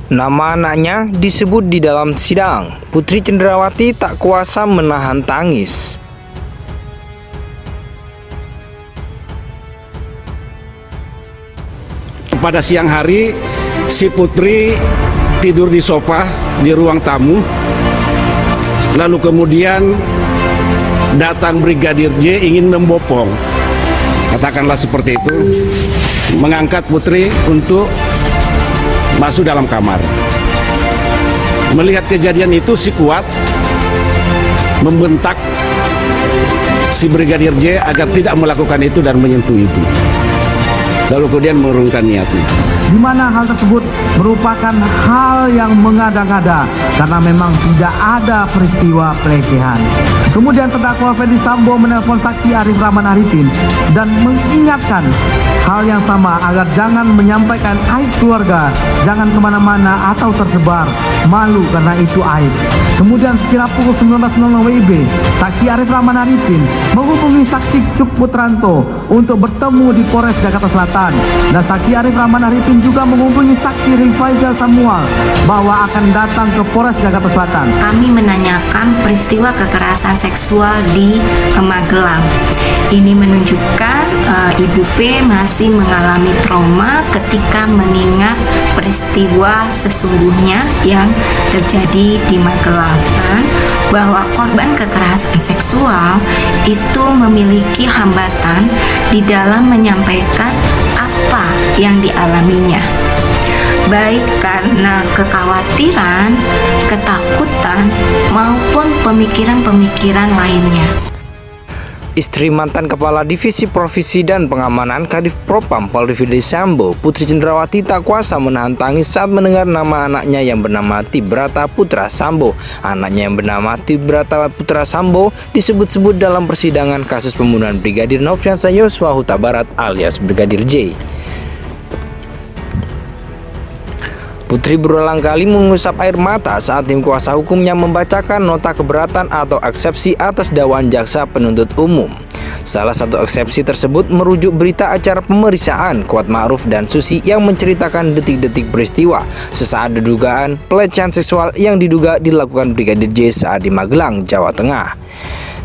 Nama anaknya disebut di dalam sidang. Putri Cendrawati tak kuasa menahan tangis. Pada siang hari, si Putri tidur di sofa di ruang tamu. Lalu kemudian datang Brigadir J ingin membopong, katakanlah seperti itu, mengangkat Putri untuk masuk dalam kamar. Melihat kejadian itu, si Kuat membentak si Brigadir J agar tidak melakukan itu dan menyentuh ibu. Lalu kemudian mengurungkan niatnya. Di mana hal tersebut merupakan hal yang mengada-ngada karena memang tidak ada peristiwa pelecehan. Kemudian terdakwa Ferdy Sambo menelpon saksi Arif Rahman Arifin dan mengingatkan hal yang sama agar jangan menyampaikan aib keluarga, jangan kemana-mana atau tersebar, malu karena itu aib. Kemudian sekira pukul 19.00 WIB, saksi Arif Rahman Arifin menghubungi saksi Cuk Putranto untuk bertemu di Polres Jakarta Selatan, dan saksi Arif Rahman Arifin juga menghubungi saksi Rifaizal Samuel bahwa akan datang ke Polres Jakarta Selatan. Kami menanyakan peristiwa kekerasan seksual di Magelang. Ini menunjukkan Ibu P masih mengalami trauma ketika mengingat peristiwa sesungguhnya yang terjadi di Magelang, bahwa korban kekerasan seksual itu memiliki hambatan di dalam menyampaikan apa yang dialaminya, baik karena kekhawatiran, ketakutan, maupun pemikiran-pemikiran lainnya. Istri mantan Kepala Divisi Provisi dan Pengamanan Kadif Propam Polri Ferdy Sambo, Putri Cendrawati tak kuasa menahan tangis saat mendengar nama anaknya yang bernama Tibrata Putra Sambo. Anaknya yang bernama Tibrata Putra Sambo disebut-sebut dalam persidangan kasus pembunuhan Brigadir Nofriansah Yosua Huta Barat alias Brigadir J. Putri berulang kali mengusap air mata saat tim kuasa hukumnya membacakan nota keberatan atau eksepsi atas dakwaan jaksa penuntut umum. Salah satu eksepsi tersebut merujuk berita acara pemeriksaan Kuat Ma'ruf dan Susi yang menceritakan detik-detik peristiwa sesaat dugaan pelecehan seksual yang diduga dilakukan Brigadir J saat di Magelang, Jawa Tengah.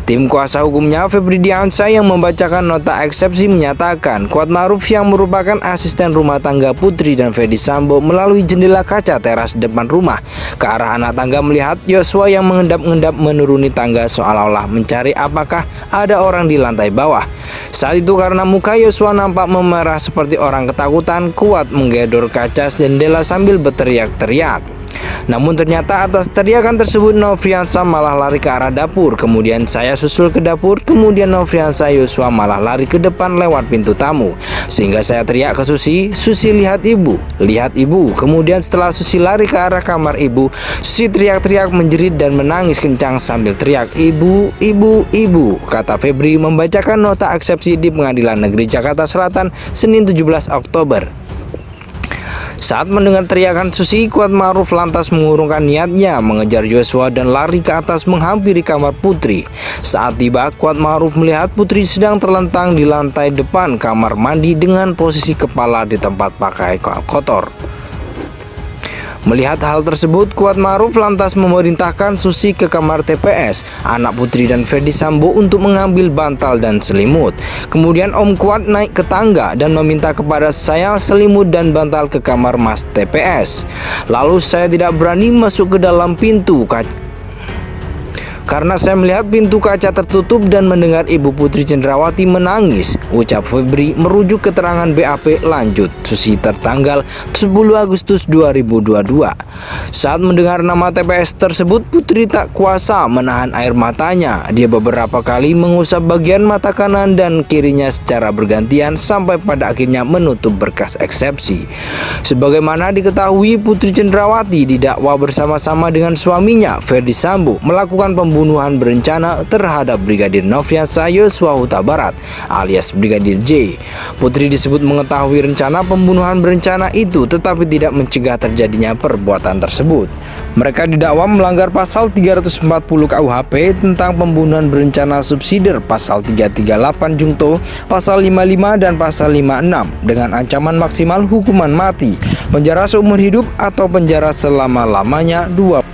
Tim kuasa hukumnya Febri Diansyah yang membacakan nota eksepsi menyatakan Kuat Ma'ruf yang merupakan asisten rumah tangga Putri dan Ferdy Sambo melalui jendela kaca teras depan rumah ke arah anak tangga melihat Yosua yang mengendap-endap menuruni tangga seolah-olah mencari apakah ada orang di lantai bawah. Saat itu karena muka Yosua nampak memerah seperti orang ketakutan, Kuat menggedor kaca jendela sambil berteriak-teriak. Namun ternyata atas teriakan tersebut Nofriansah malah lari ke arah dapur. Kemudian saya susul ke dapur. Kemudian Nofriansah Yosua malah lari ke depan lewat pintu tamu. Sehingga saya teriak ke Susi, "Susi, lihat ibu, lihat ibu." Kemudian setelah Susi lari ke arah kamar ibu, Susi teriak-teriak menjerit dan menangis kencang sambil teriak, "Ibu, ibu, ibu," kata Febri membacakan nota eksepsi di Pengadilan Negeri Jakarta Selatan Senin 17 Oktober. Saat mendengar teriakan Susi, Kuat Ma'ruf lantas mengurungkan niatnya mengejar Yosua dan lari ke atas menghampiri kamar Putri. Saat tiba, Kuat Ma'ruf melihat Putri sedang terlentang di lantai depan kamar mandi dengan posisi kepala di tempat pakai kotor. Melihat hal tersebut, Kuat Ma'ruf lantas memerintahkan Susi ke kamar TPS, anak Putri dan Ferdy Sambo untuk mengambil bantal dan selimut. Kemudian Om Kuat naik ke tangga dan meminta kepada saya selimut dan bantal ke kamar Mas TPS. Lalu saya tidak berani masuk ke dalam pintu karena saya melihat pintu kaca tertutup dan mendengar Ibu Putri Cendrawati menangis, ucap Febri merujuk keterangan BAP. Lanjut, Susi tertanggal 10 Agustus 2022. Saat mendengar nama TPS tersebut, Putri tak kuasa menahan air matanya. Dia beberapa kali mengusap bagian mata kanan dan kirinya secara bergantian sampai pada akhirnya menutup berkas eksepsi. Sebagaimana diketahui, Putri Cendrawati didakwa bersama-sama dengan suaminya Ferdy Sambo melakukan pembunuhan pembunuhan berencana terhadap Brigadir Nofriansah Yosua Huta Barat alias Brigadir J. Putri disebut mengetahui rencana pembunuhan berencana itu tetapi tidak mencegah terjadinya perbuatan tersebut. Mereka didakwa melanggar pasal 340 KUHP tentang pembunuhan berencana subsidiar, pasal 338 Junto, pasal 55 dan pasal 56 dengan ancaman maksimal hukuman mati, penjara seumur hidup atau penjara selama-lamanya 20